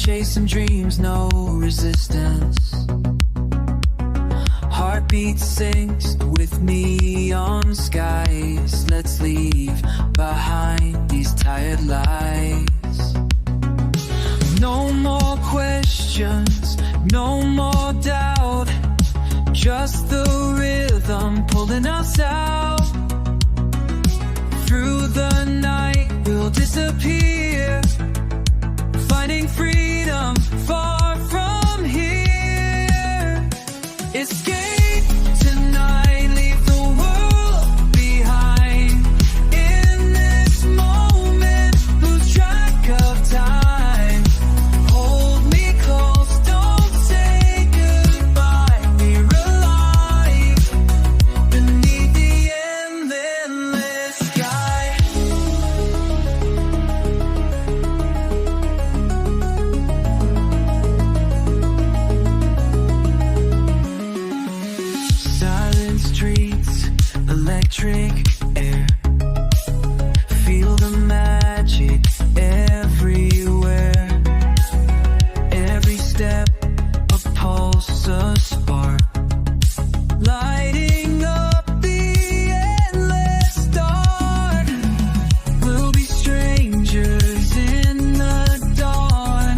chasing dreams, no resistance. Heartbeat sinks with neon skies. Let's leave behind these tired lies. No more questions, no more doubt. Just the rhythm pulling us out. Through the night we'll disappear, finding freedom far from here. Escape tonight, leave the world behind. In this moment, lose track of time. Hold me close, don't say goodbye. We're alive beneath the endless sky. Silent streets, electric air. Feel the magic everywhere. Every step a pulse, a spark, lighting up the endless dark. We'll be strangers in the dawn,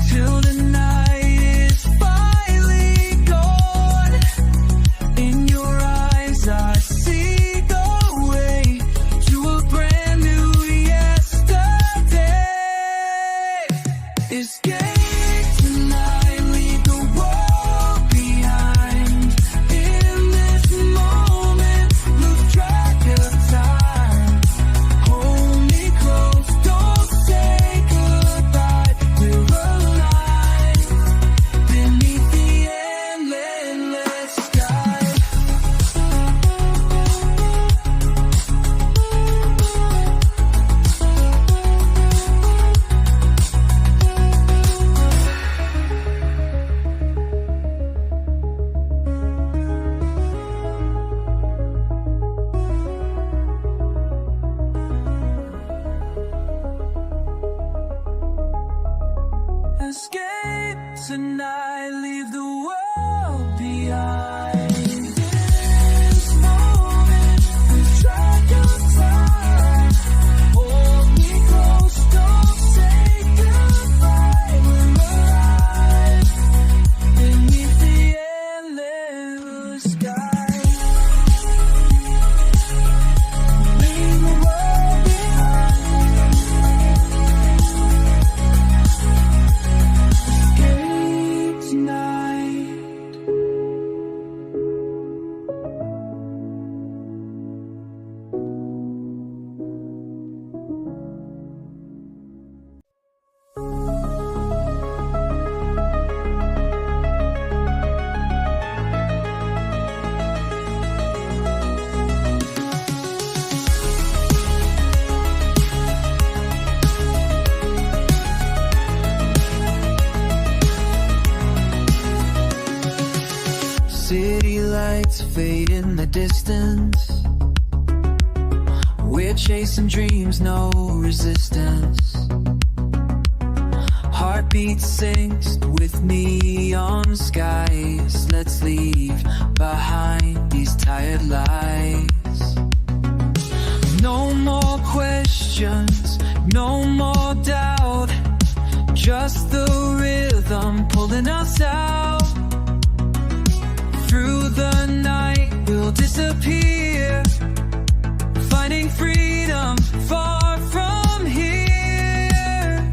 till the night is finally gone. In your eyes I see the way to a brand new yesterday. Escape tonight, leave the world behind. In this moment, lose track of time. Hold me close, don't say goodbye. We're alive beneath the endless sky. Escape tonight, leave the world behind. In this moment, lose track of time. Hold me close, don't say goodbye. We're alive beneath the endless sky. Leave the world behind. Escape tonight. City lights fade in the distance. We're chasing dreams, no resistance. Heartbeat sinks with neon skies. Let's leave behind these tired lies. No more questions, no more doubt. Just the rhythm pulling us out. Through the night we'll disappear, finding freedom far from here.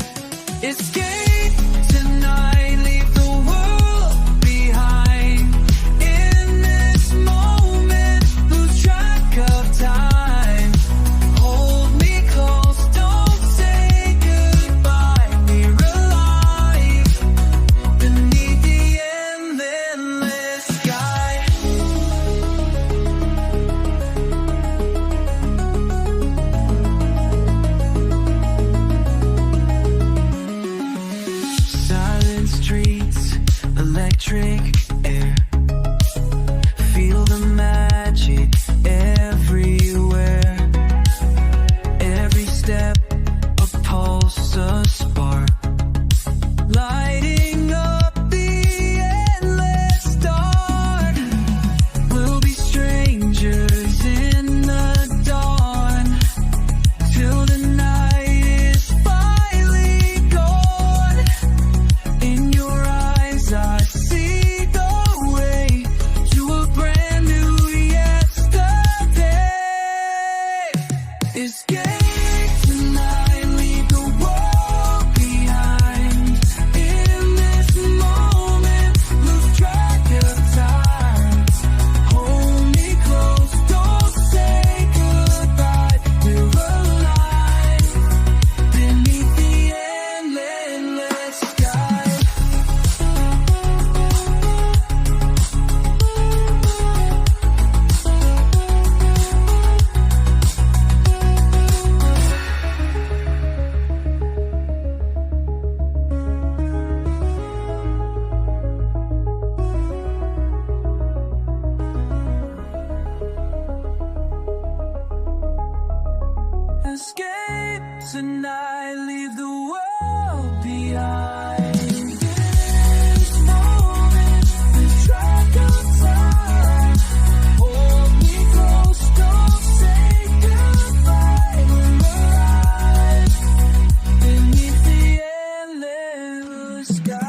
Escape tonight, leave the world behind. In this moment, lose track of time. Hold me close, don't say goodbye. We're alive beneath the endless sky. Silent streets, electric air. Feel the magic everywhere. Every step a pulse, a spark, sky.